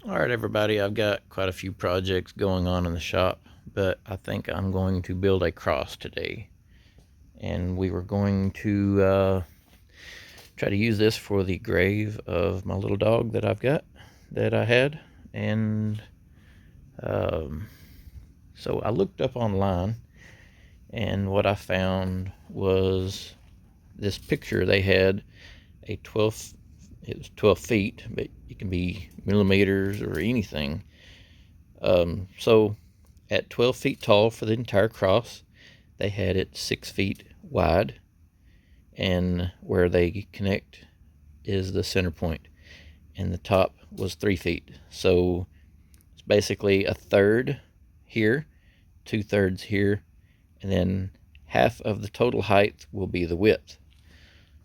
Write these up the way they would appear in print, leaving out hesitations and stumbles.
Alright everybody, I've got quite a few projects going on in the shop, but I think I'm going to build a cross today. And we were going to try to use this for the grave of my little dog that I had. And so I looked up online, and what I found was this picture. They had a 12, it was 12 feet, but it can be millimeters or anything. So at 12 feet tall for the entire cross, they had it 6 feet wide, and where they connect is the center point, and the top was 3 feet. So it's basically a third here, 2/3 here, and then half of the total height will be the width.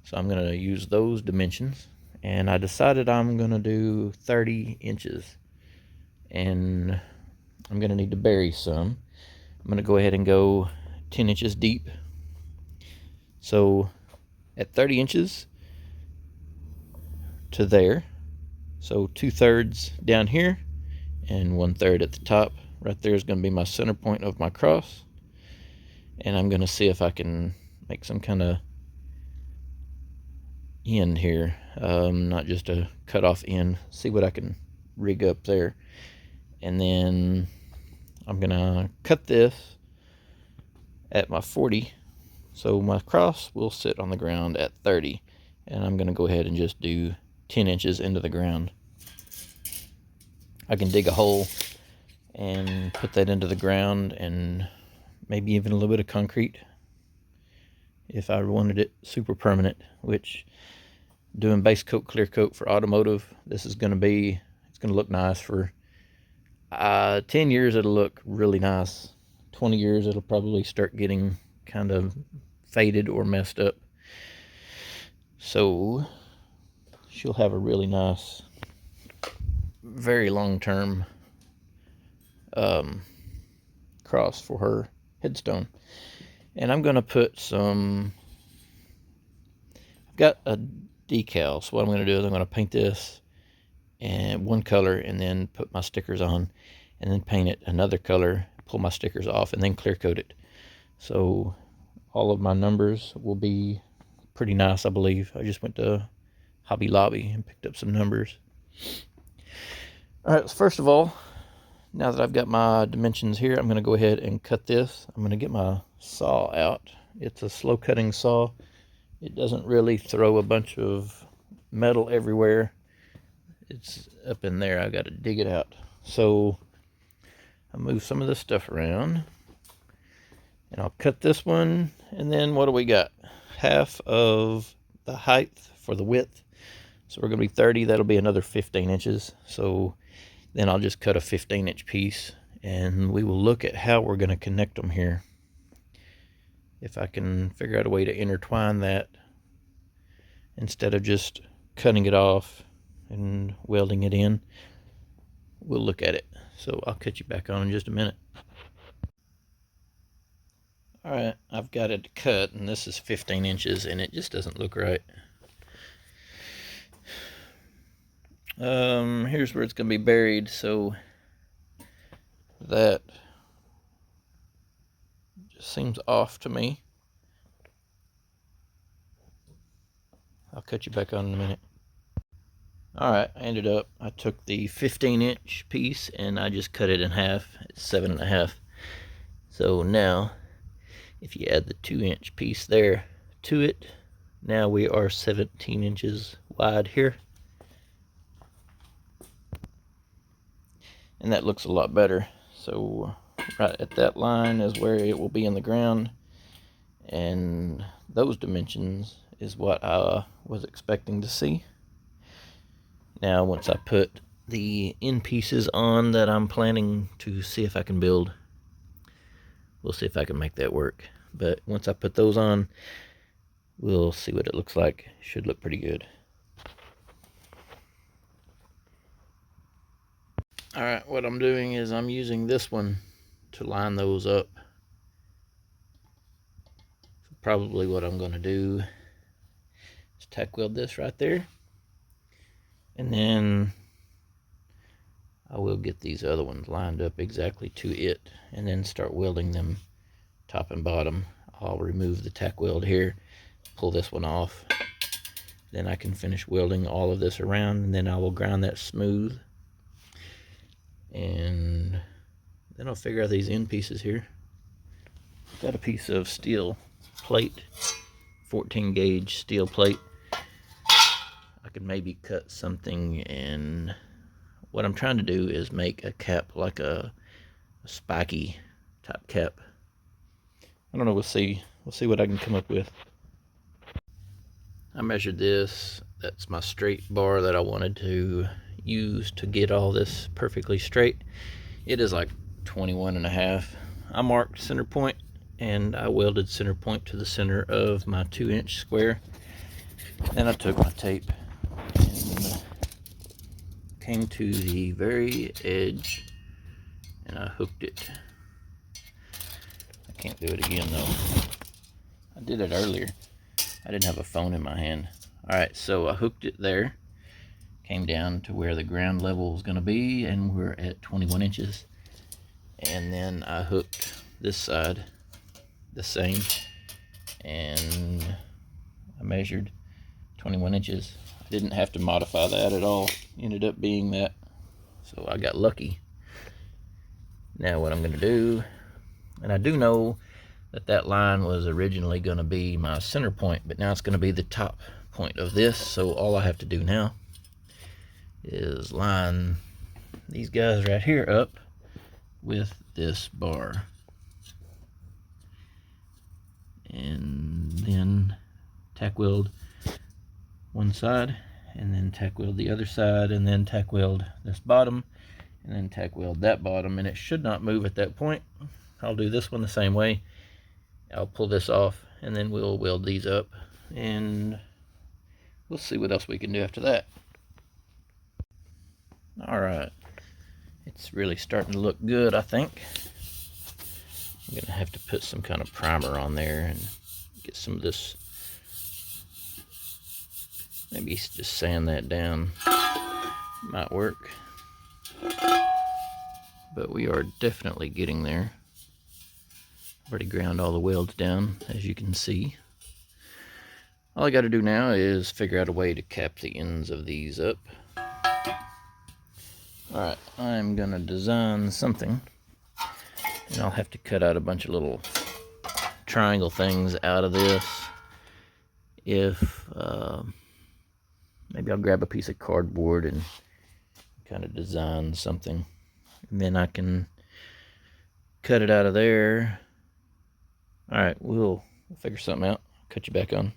So I'm going to use those dimensions, and I decided I'm going to do 30 inches, and I'm going to need to bury some. I'm going to go ahead and go 10 inches deep. So at 30 inches to there, so 2/3 down here and 1/3 at the top. Right there is going to be my center point of my cross, and I'm going to see if I can make some kind of end here, not just a cut off end. See what I can rig up there, and then I'm gonna cut this at my 40, so my cross will sit on the ground at 30, and I'm gonna go ahead and just do 10 inches into the ground. I can dig a hole and put that into the ground, and maybe even a little bit of concrete if I wanted it super permanent, which doing base coat, clear coat for automotive, this is going to be, it's going to look nice for 10 years. It'll look really nice. 20 years it'll probably start getting kind of faded or messed up. So she'll have a really nice, very long-term cross for her headstone. And I'm going to put some, I've got a decal, so what I'm going to do is I'm going to paint this and one color, and then put my stickers on, and then paint it another color, pull my stickers off, and then clear coat it. So all of my numbers will be pretty nice, I believe. I just went to Hobby Lobby and picked up some numbers. All right, so first of all, now that I've got my dimensions here, I'm going to go ahead and cut this. I'm going to get my saw out. It's a slow cutting saw. It doesn't really throw a bunch of metal everywhere. It's up in there. I got to dig it out. So I'll move some of this stuff around, and I'll cut this one. And then what do we got? Half of the height for the width. So we're going to be 30. That'll be another 15 inches. So then I'll just cut a 15-inch piece, and we will look at how we're going to connect them here. If I can figure out a way to intertwine that instead of just cutting it off and welding it in, we'll look at it. So I'll cut you back on in just a minute. Alright, I've got it cut, and this is 15 inches, and it just doesn't look right. Here's where it's going to be buried, so that just seems off to me. I'll cut you back on in a minute. Alright, I took the 15-inch piece and I just cut it in half. It's 7.5. So now, if you add the 2-inch piece there to it, now we are 17 inches wide here. And that looks a lot better. So right at that line is where it will be in the ground, and those dimensions is what I was expecting to see. Now once I put the end pieces on that I'm planning to see if I can build, we'll see if I can make that work. But once I put those on, we'll see what it looks like. Should look pretty good. Alright, what I'm doing is I'm using this one to line those up. So probably what I'm going to do is tack weld this right there, and then I will get these other ones lined up exactly to it and then start welding them top and bottom. I'll remove the tack weld here, pull this one off, then I can finish welding all of this around, and then I will grind that smooth, and then I'll figure out these end pieces here. Got a piece of steel plate, 14 gauge steel plate. I could maybe cut something, and what I'm trying to do is make a cap, like a spiky type cap. I don't know, we'll see what I can come up with. I measured this. That's my straight bar that I wanted to use to get all this perfectly straight. It is like 21.5. I marked center point, and I welded center point to the center of my 2-inch square. Then I took my tape and came to the very edge, and I hooked it. I can't do it again though. I did it earlier. I didn't have a phone in my hand. Alright, so I hooked it there, came down to where the ground level was going to be, and we're at 21 inches. And then I hooked this side the same, and I measured 21 inches. I didn't have to modify that at all. Ended up being that, so I got lucky. Now what I'm going to do, and I do know that line was originally going to be my center point, but now it's going to be the top point of this. So all I have to do now is line these guys right here up with this bar, and then tack weld one side, and then tack weld the other side, and then tack weld this bottom, and then tack weld that bottom, and it should not move at that point. I'll do this one the same way. I'll pull this off, and then we'll weld these up, and we'll see what else we can do after that. Alright, it's really starting to look good, I think. I'm going to have to put some kind of primer on there and get some of this, maybe just sand that down. Might work. But we are definitely getting there. Already ground all the welds down, as you can see. All I got to do now is figure out a way to cap the ends of these up. Alright, I'm going to design something, and I'll have to cut out a bunch of little triangle things out of this. Maybe I'll grab a piece of cardboard and kind of design something, and then I can cut it out of there. Alright, we'll figure something out. Cut you back on.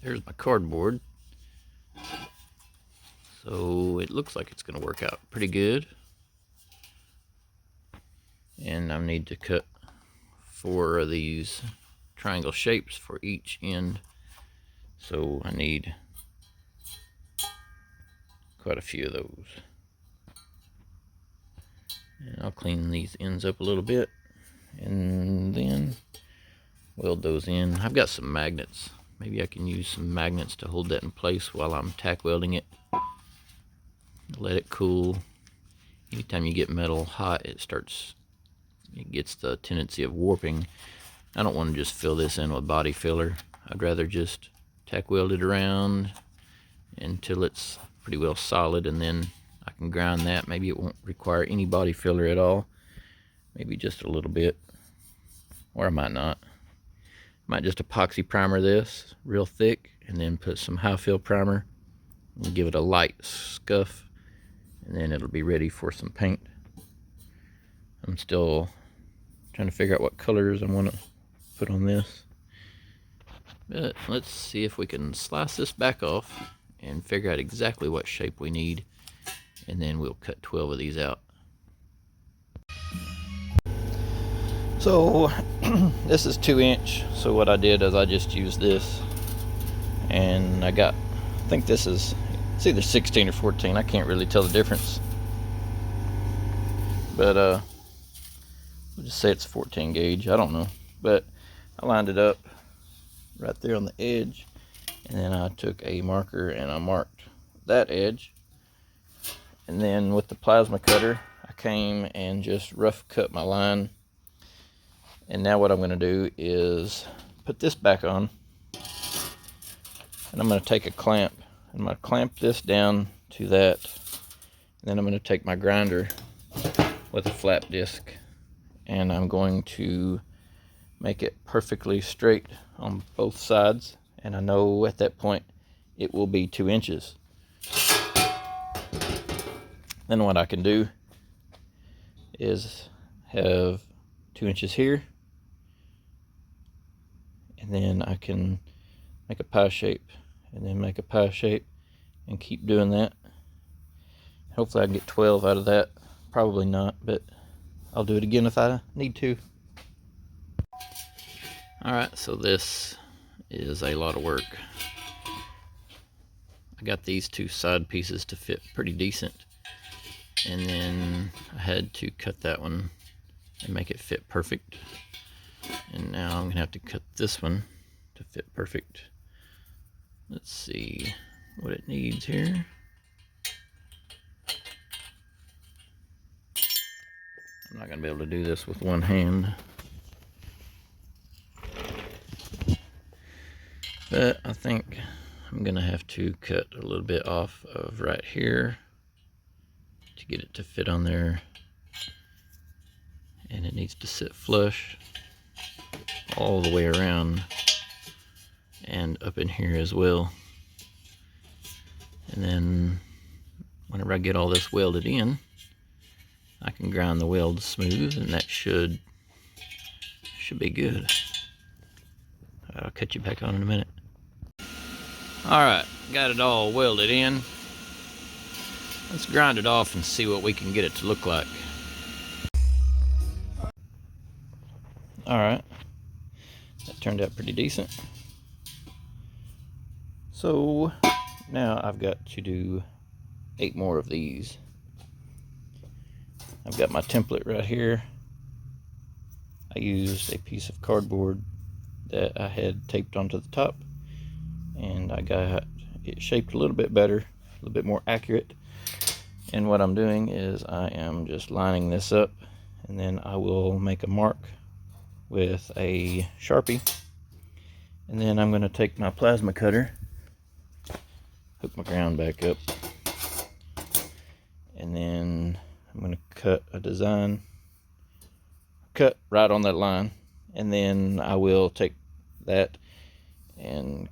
There's my cardboard. So it looks like it's going to work out pretty good. And I need to cut 4 of these triangle shapes for each end. So I need quite a few of those. And I'll clean these ends up a little bit, and then weld those in. I've got some magnets. Maybe I can use some magnets to hold that in place while I'm tack welding it. Let it cool. Anytime you get metal hot, it gets the tendency of warping. I don't want to just fill this in with body filler. I'd rather just tack weld it around until it's pretty well solid, and then I can grind that. Maybe it won't require any body filler at all. Maybe just a little bit. Or I might not. Might just epoxy primer this real thick, and then put some high fill primer and give it a light scuff, and then it'll be ready for some paint. I'm still trying to figure out what colors I want to put on this. But let's see if we can slice this back off and figure out exactly what shape we need, and then we'll cut 12 of these out. So this is 2-inch, so what I did is I just used this, and I think this is, it's either 16 or 14, I can't really tell the difference, but we'll just say it's 14 gauge, I don't know. But I lined it up right there on the edge, and then I took a marker and I marked that edge. And then with the plasma cutter, I came and just rough cut my line. And now what I'm going to do is put this back on. And I'm going to take a clamp. I'm going to clamp this down to that. And then I'm going to take my grinder with a flap disc. And I'm going to make it perfectly straight on both sides. And I know at that point it will be 2 inches. Then what I can do is have 2 inches here, and then I can make a pie shape, and then make a pie shape, and keep doing that. Hopefully I can get 12 out of that. Probably not, but I'll do it again if I need to. Alright, so this is a lot of work. I got these 2 side pieces to fit pretty decent, and then I had to cut that one and make it fit perfect. And now I'm gonna have to cut this one to fit perfect. Let's see what it needs here. I'm not gonna be able to do this with one hand, but I think I'm gonna have to cut a little bit off of right here to get it to fit on there. And it needs to sit flush all the way around and up in here as well. And then whenever I get all this welded in, I can grind the weld smooth, and that should be good. I'll cut you back on in a minute. Alright, got it all welded in. Let's grind it off and see what we can get it to look like. Alright, that turned out pretty decent. So now I've got to do 8 more of these. I've got my template right here. I used a piece of cardboard that I had taped onto the top, and I got it shaped a little bit better, a little bit more accurate. And what I'm doing is I am just lining this up, and then I will make a mark with a Sharpie, and then I'm going to take my plasma cutter, hook my ground back up, and then I'm going to cut a design, cut right on that line, and then I will take that and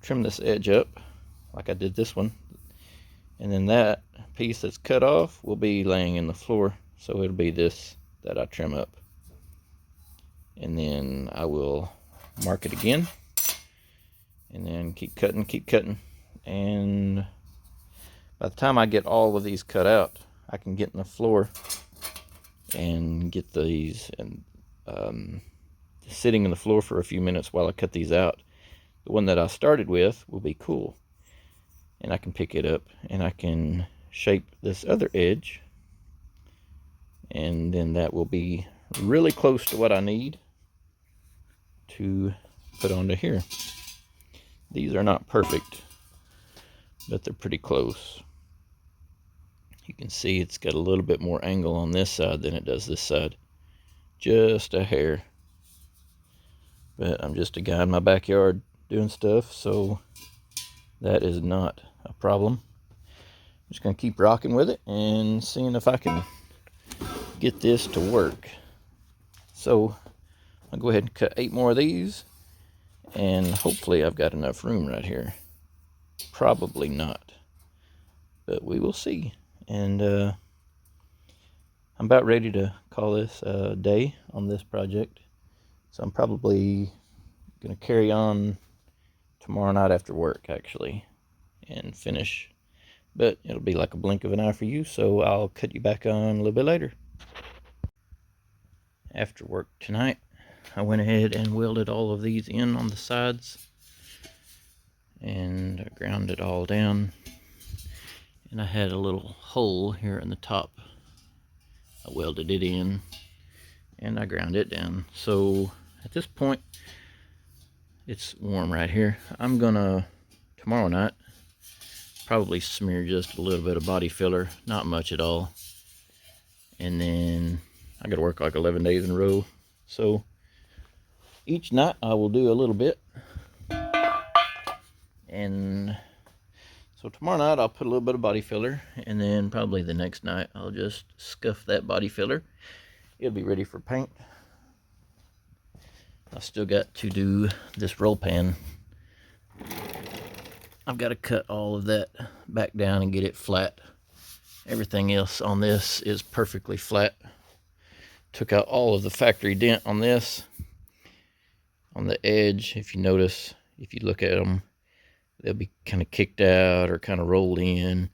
trim this edge up like I did this one, and then that piece that's cut off will be laying in the floor, so it'll be this that I trim up. And then I will mark it again, and then keep cutting, and by the time I get all of these cut out, I can get in the floor and get these and sitting in the floor for a few minutes while I cut these out. The one that I started with will be cool, and I can pick it up and I can shape this other edge, and then that will be really close to what I need to put onto here. These are not perfect, but they're pretty close. You can see it's got a little bit more angle on this side than it does this side, just a hair. But I'm just a guy in my backyard doing stuff, so that is not a problem. I'm just gonna keep rocking with it and seeing if I can get this to work. So I'll go ahead and cut 8 more of these, and hopefully I've got enough room right here. Probably not, but we will see. And I'm about ready to call this a day on this project, so I'm probably gonna carry on tomorrow night after work actually and finish, but it'll be like a blink of an eye for you, so I'll cut you back on a little bit later. After work tonight, I went ahead and welded all of these in on the sides, and I ground it all down, and I had a little hole here in the top. I welded it in and I ground it down. So at this point it's warm right here. I'm gonna tomorrow night probably smear just a little bit of body filler, not much at all. And then I got to work like 11 days in a row. So each night I will do a little bit. And so tomorrow night I'll put a little bit of body filler, and then probably the next night I'll just scuff that body filler. It'll be ready for paint. I still got to do this roll pan. I've got to cut all of that back down and get it flat. Everything else on this is perfectly flat. Took out all of the factory dent on this. On the edge, if you notice, if you look at them, they'll be kind of kicked out or kind of rolled in.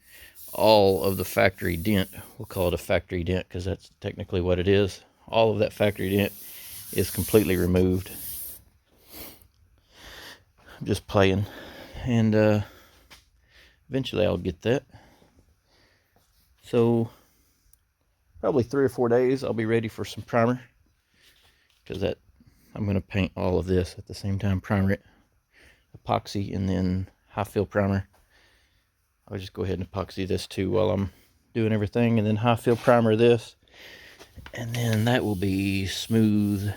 All of the factory dent, we'll call it a factory dent because that's technically what it is. All of that factory dent is completely removed. I'm just playing, and eventually I'll get that. So probably 3 or 4 days I'll be ready for some primer, because that I'm going to paint all of this at the same time. Primer it, epoxy, and then high fill primer. I'll just go ahead and epoxy this too while I'm doing everything, and then high fill primer this, and then that will be smooth.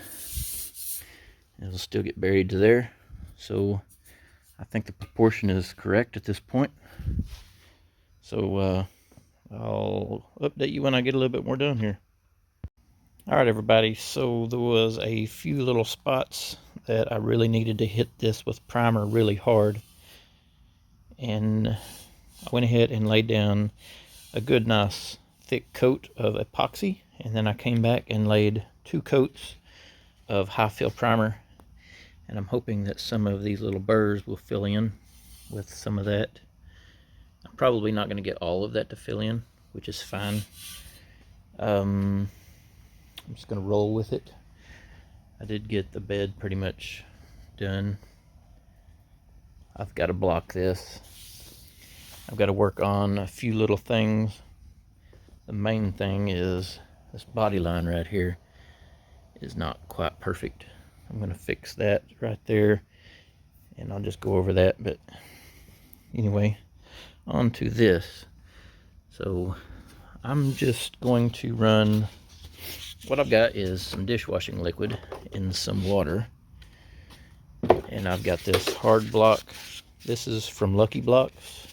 It'll still get buried to there. So I think the proportion is correct at this point. So I'll update you when I get a little bit more done here. All right, everybody, so there was a few little spots that I really needed to hit this with primer really hard, and I went ahead and laid down a good nice thick coat of epoxy, and then I came back and laid 2 coats of high fill primer, and I'm hoping that some of these little burrs will fill in with some of that. I'm probably not going to get all of that to fill in, which is fine. I'm just going to roll with it. I did get the bed pretty much done. I've got to block this. I've got to work on a few little things. The main thing is this body line right here is not quite perfect. I'm going to fix that right there, and I'll just go over that. But anyway, on to this. So I'm just going to run, what I've got is some dishwashing liquid in some water, and I've got this hard block. This is from Lucky Blocks.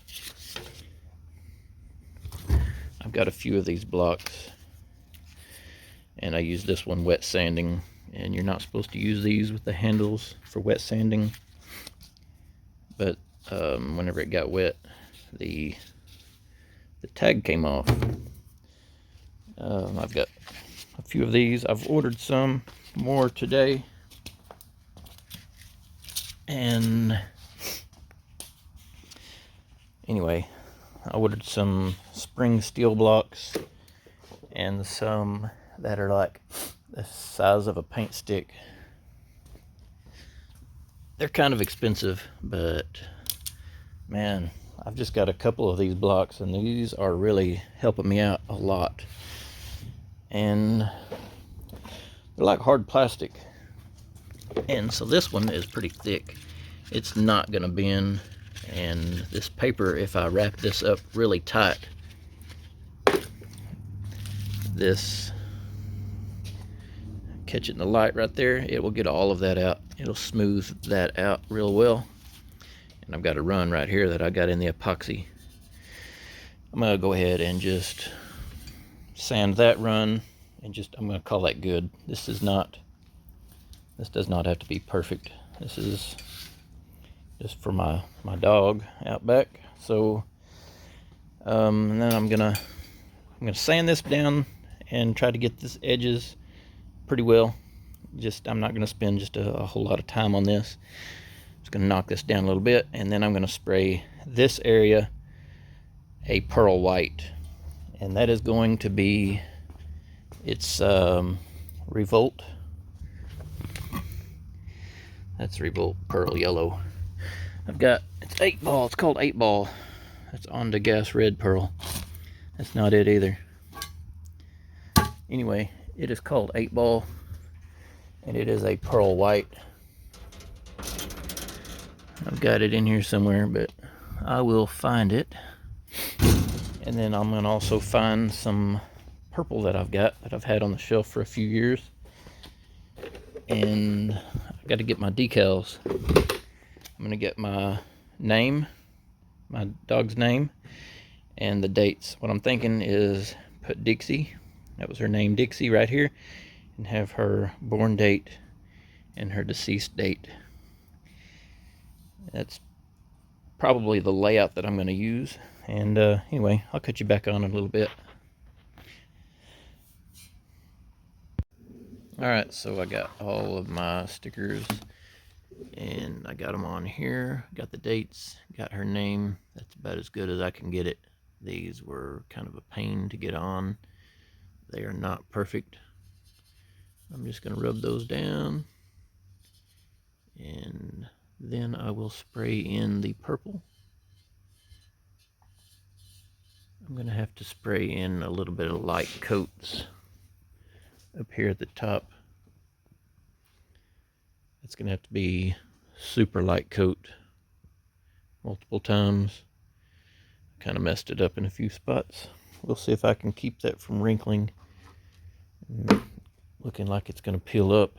I've got a few of these blocks, and I use this one wet sanding, and you're not supposed to use these with the handles for wet sanding, but whenever it got wet, the tag came off. I've got a few of these. I've ordered some more today, and anyway, I ordered some spring steel blocks and some that are like the size of a paint stick. They're kind of expensive, but man, I've just got a couple of these blocks, and these are really helping me out a lot. And they're like hard plastic, and so this one is pretty thick. It's not gonna bend, and this paper, if I wrap this up really tight, this, catch it in the light right there, it will get all of that out. It'll smooth that out real well. And I've got a run right here that I got in the epoxy. I'm gonna go ahead and just sand that run, and just, I'm gonna call that good. This does not have to be perfect. This is just for my dog out back. So and then I'm gonna sand this down and try to get this edges pretty well. Just, I'm not gonna spend just a whole lot of time on this. Just gonna knock this down a little bit, and then I'm gonna spray this area a pearl white, and that is going to be, it's Revolt. That's Revolt Pearl Yellow. I've got, it's 8 ball. It's called 8 ball. That's on the gas red pearl. That's not it either. Anyway, it is called 8 ball, and it is a pearl white. I've got it in here somewhere, but I will find it. And then I'm going to also find some purple that I've got that I've had on the shelf for a few years. And I've got to get my decals. I'm going to get my name, my dog's name, and the dates. What I'm thinking is put Dixie, that was her name, Dixie, right here, and have her born date and her deceased date. That's probably the layout that I'm going to use. And anyway, I'll cut you back on in a little bit. Alright, so I got all of my stickers and I got them on here. Got the dates, got her name. That's about as good as I can get it. These were kind of a pain to get on. They are not perfect. I'm just going to rub those down. And then I will spray in the purple. I'm going to have to spray in a little bit of light coats up here at the top. It's going to have to be super light coat multiple times. Kind of messed it up in a few spots. We'll see if I can keep that from wrinkling and looking like it's going to peel up.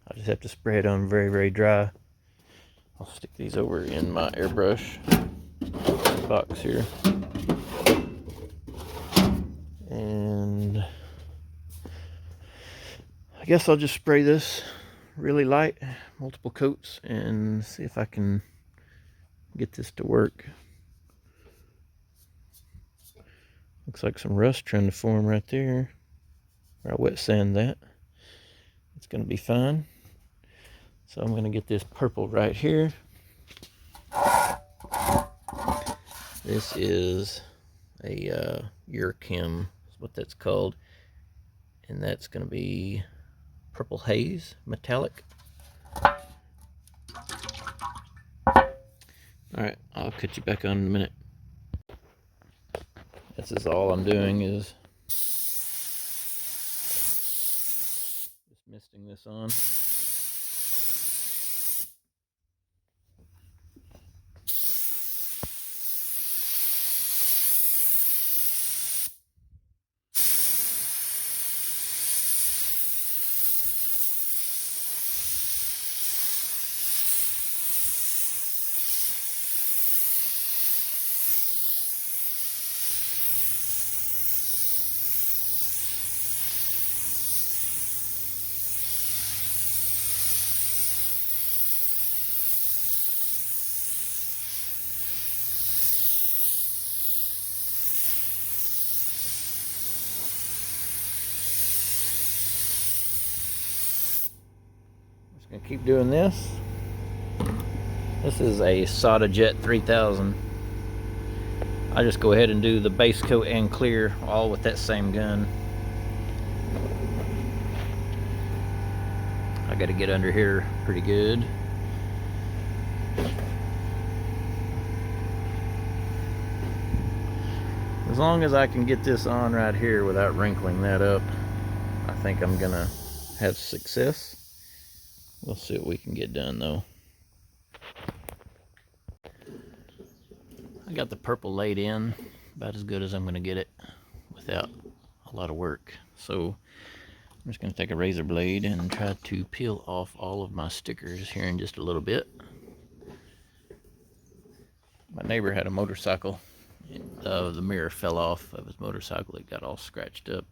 I just have to spray it on very, very dry. I'll stick these over in my airbrush box here. And I guess I'll just spray this really light, multiple coats, and see if I can get this to work. Looks like some rust trying to form right there. I'll wet sand that. It's going to be fine. So I'm going to get this purple right here. This is a Eurochem, is what that's called. And that's going to be Purple Haze Metallic. Alright, I'll cut you back on in a minute. This is all I'm doing is just misting this on. Gonna keep doing this. This is a Soda Jet 3000. I just go ahead and do the base coat and clear all with that same gun. I got to get under here pretty good. As long as I can get this on right here without wrinkling that up, I think I'm gonna have success. We'll see what we can get done though. I got the purple laid in about as good as I'm going to get it without a lot of work. So I'm just going to take a razor blade and try to peel off all of my stickers here in just a little bit. My neighbor had a motorcycle. The mirror fell off of his motorcycle. It got all scratched up.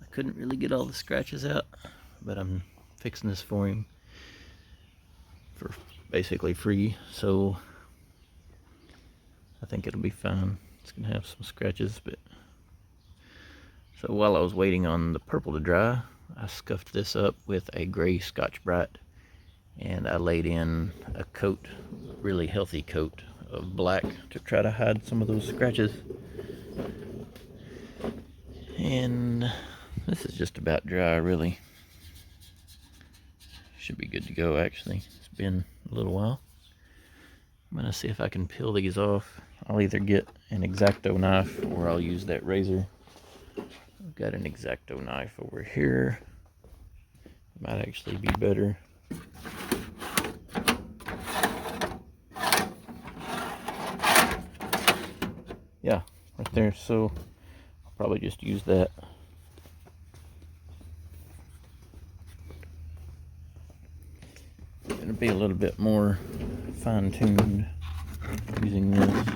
I couldn't really get all the scratches out, but I'm fixing this for him for basically free. So I think it'll be fine. It's gonna have some scratches, but so while I was waiting on the purple to dry, I scuffed this up with a gray Scotch-Brite, and I laid in a coat, really healthy coat of black to try to hide some of those scratches. And this is just about dry, really. Should be good to go, actually. It's been a little while. I'm gonna see if I can peel these off. I'll either get an X-Acto knife or I'll use that razor. I've got an X-Acto knife over here. Might actually be better. Yeah, right there. So I'll probably just use that. It'll be a little bit more fine-tuned using this.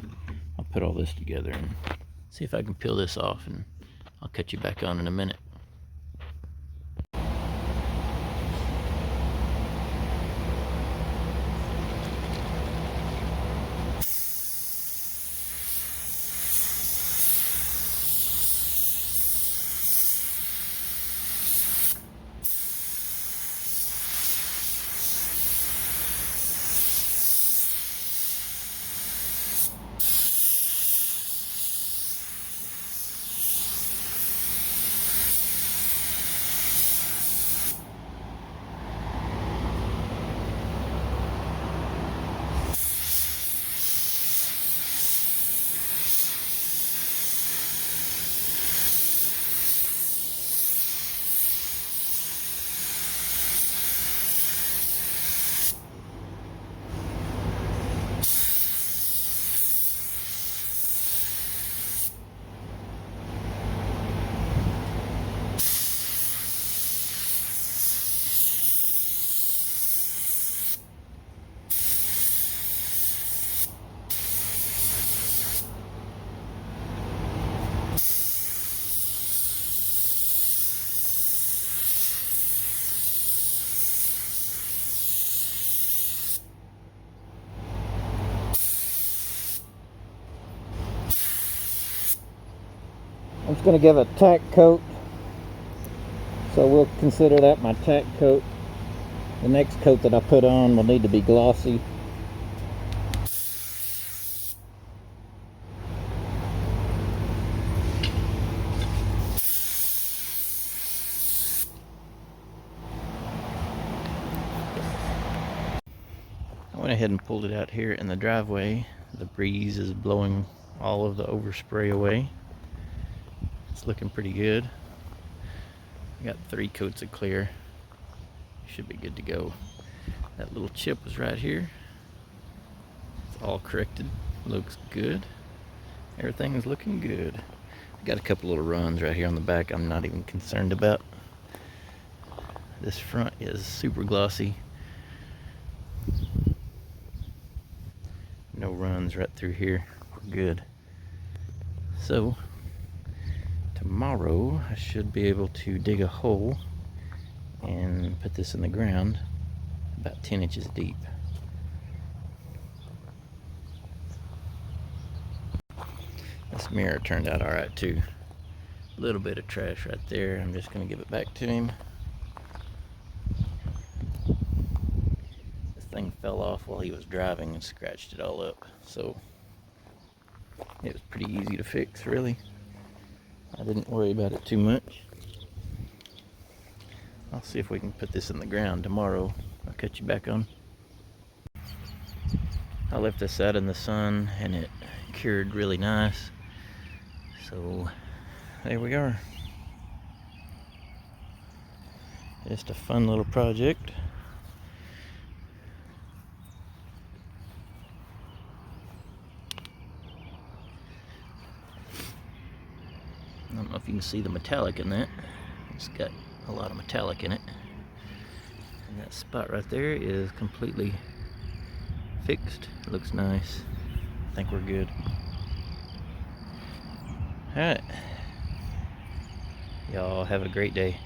I'll put all this together and see if I can peel this off, and I'll catch you back on in a minute. I'm just going to give a tack coat, so we'll consider that my tack coat. The next coat that I put on will need to be glossy. I went ahead and pulled it out here in the driveway. The breeze is blowing all of the overspray away. It's looking pretty good. I got 3 coats of clear. Should be good to go. That little chip was right here. It's all corrected. Looks good. Everything is looking good. I got a couple little runs right here on the back I'm not even concerned about. This front is super glossy. No runs right through here. We're good. So tomorrow I should be able to dig a hole and put this in the ground about 10 inches deep. This mirror turned out alright too. A little bit of trash right there. I'm just going to give it back to him. This thing fell off while he was driving and scratched it all up. So it was pretty easy to fix, really. I didn't worry about it too much. I'll see if we can put this in the ground tomorrow. I'll catch you back on. I left this out in the sun and it cured really nice. So there we are. Just a fun little project. I don't know if you can see the metallic in that. It's got a lot of metallic in it. And that spot right there is completely fixed. It looks nice. I think we're good. Alright. Y'all have a great day.